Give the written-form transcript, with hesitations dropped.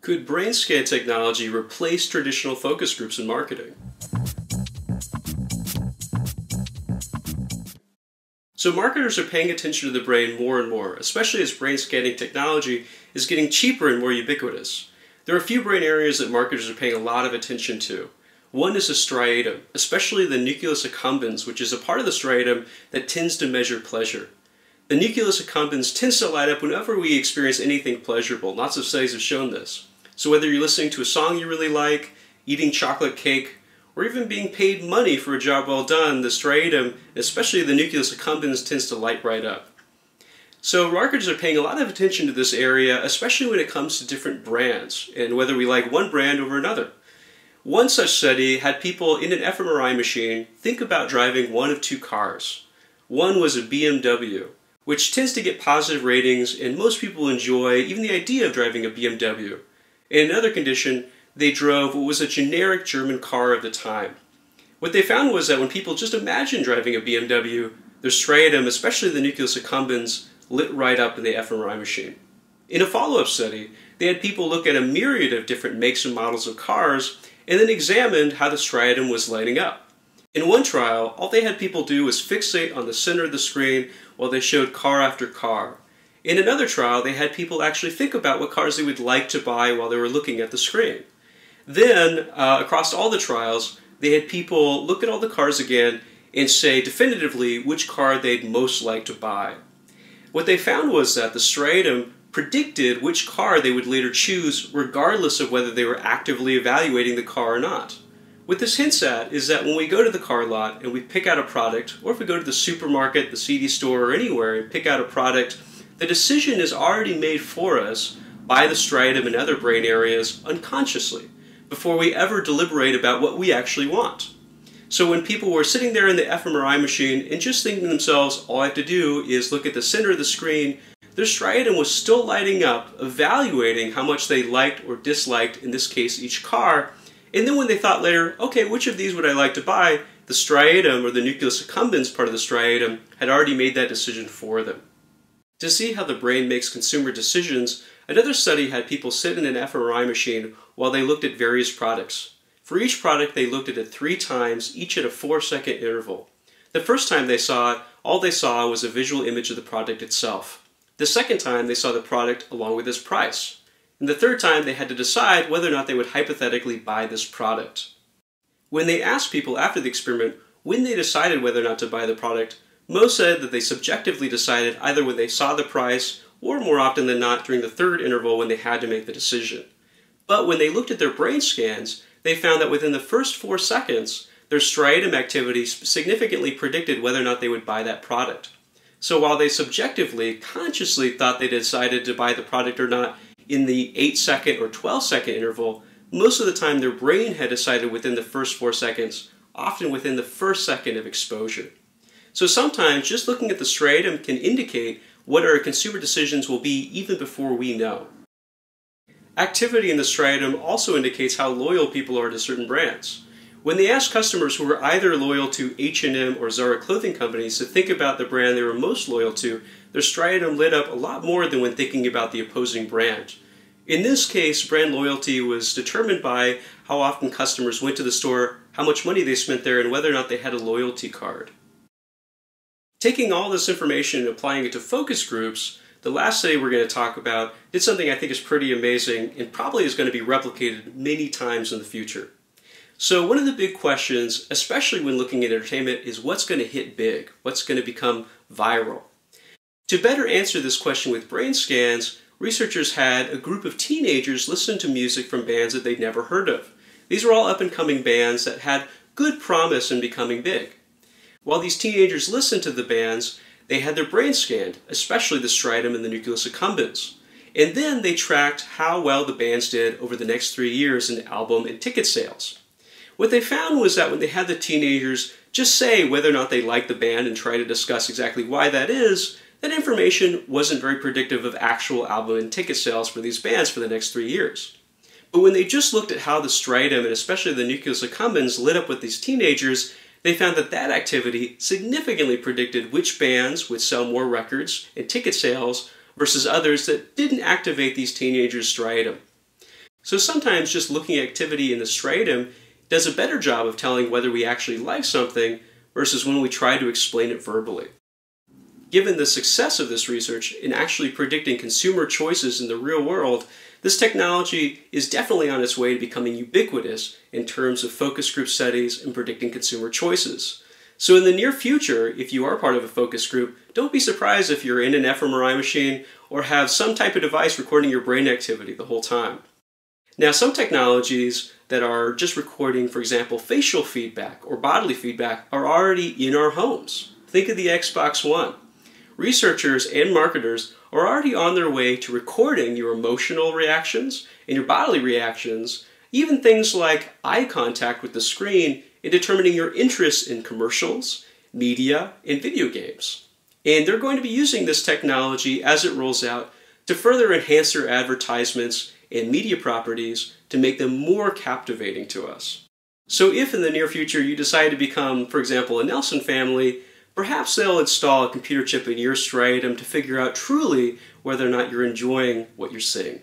Could brain scan technology replace traditional focus groups in marketing? So marketers are paying attention to the brain more and more, especially as brain scanning technology is getting cheaper and more ubiquitous. There are a few brain areas that marketers are paying a lot of attention to. One is the striatum, especially the nucleus accumbens, which is a part of the striatum that tends to measure pleasure. The nucleus accumbens tends to light up whenever we experience anything pleasurable. Lots of studies have shown this. So whether you're listening to a song you really like, eating chocolate cake, or even being paid money for a job well done, the striatum, especially the nucleus accumbens, tends to light right up. So marketers are paying a lot of attention to this area, especially when it comes to different brands, and whether we like one brand over another. One such study had people in an fMRI machine think about driving one of two cars. One was a BMW, which tends to get positive ratings, and most people enjoy even the idea of driving a BMW. In another condition, they drove what was a generic German car of the time. What they found was that when people just imagined driving a BMW, their striatum, especially the nucleus accumbens, lit right up in the fMRI machine. In a follow-up study, they had people look at a myriad of different makes and models of cars and then examined how the striatum was lighting up. In one trial, all they had people do was fixate on the center of the screen while they showed car after car. In another trial, they had people actually think about what cars they would like to buy while they were looking at the screen. Then, across all the trials, they had people look at all the cars again and say definitively which car they'd most like to buy. What they found was that the striatum predicted which car they would later choose regardless of whether they were actively evaluating the car or not. What this hints at is that when we go to the car lot and we pick out a product, or if we go to the supermarket, the CD store, or anywhere and pick out a product, the decision is already made for us by the striatum and other brain areas unconsciously, before we ever deliberate about what we actually want. So when people were sitting there in the fMRI machine and just thinking to themselves, all I have to do is look at the center of the screen, their striatum was still lighting up, evaluating how much they liked or disliked, in this case, each car. And then when they thought later, okay, which of these would I like to buy, the striatum, or the nucleus accumbens part of the striatum, had already made that decision for them. To see how the brain makes consumer decisions, another study had people sit in an fMRI machine while they looked at various products. For each product, they looked at it 3 times, each at a 4-second interval. The first time they saw it, all they saw was a visual image of the product itself. The second time, they saw the product along with its price. And the third time, they had to decide whether or not they would hypothetically buy this product. When they asked people after the experiment when they decided whether or not to buy the product, most said that they subjectively decided either when they saw the price or more often than not during the third interval when they had to make the decision. But when they looked at their brain scans, they found that within the first 4 seconds, their striatum activity significantly predicted whether or not they would buy that product. So while they subjectively, consciously thought they decided to buy the product or not in the 8-second or 12-second interval, most of the time their brain had decided within the first 4 seconds, often within the first second of exposure. So sometimes just looking at the striatum can indicate what our consumer decisions will be even before we know. Activity in the striatum also indicates how loyal people are to certain brands. When they asked customers who were either loyal to H&M or Zara clothing companies to think about the brand they were most loyal to, their striatum lit up a lot more than when thinking about the opposing brand. In this case, brand loyalty was determined by how often customers went to the store, how much money they spent there, and whether or not they had a loyalty card. Taking all this information and applying it to focus groups, the last study we're going to talk about did something I think is pretty amazing and probably is going to be replicated many times in the future. So one of the big questions, especially when looking at entertainment, is what's going to hit big? What's going to become viral? To better answer this question with brain scans, researchers had a group of teenagers listen to music from bands that they'd never heard of. These were all up-and-coming bands that had good promise in becoming big. While these teenagers listened to the bands, they had their brain scanned, especially the striatum and the nucleus accumbens. And then they tracked how well the bands did over the next 3 years in album and ticket sales. What they found was that when they had the teenagers just say whether or not they liked the band and try to discuss exactly why that is, that information wasn't very predictive of actual album and ticket sales for these bands for the next 3 years. But when they just looked at how the striatum and especially the nucleus accumbens lit up with these teenagers, they found that that activity significantly predicted which bands would sell more records and ticket sales versus others that didn't activate these teenagers' striatum. So sometimes just looking at activity in the striatum does a better job of telling whether we actually like something versus when we try to explain it verbally. Given the success of this research in actually predicting consumer choices in the real world, this technology is definitely on its way to becoming ubiquitous in terms of focus group studies and predicting consumer choices. So in the near future, if you are part of a focus group, don't be surprised if you're in an fMRI machine or have some type of device recording your brain activity the whole time. Now, some technologies that are just recording, for example, facial feedback or bodily feedback are already in our homes. Think of the Xbox One. Researchers and marketers are already on their way to recording your emotional reactions and your bodily reactions, even things like eye contact with the screen, and determining your interests in commercials, media, and video games. And they're going to be using this technology as it rolls out to further enhance their advertisements and media properties to make them more captivating to us. So if in the near future you decide to become, for example, a Nelson family, perhaps they'll install a computer chip in your striatum to figure out truly whether or not you're enjoying what you're seeing.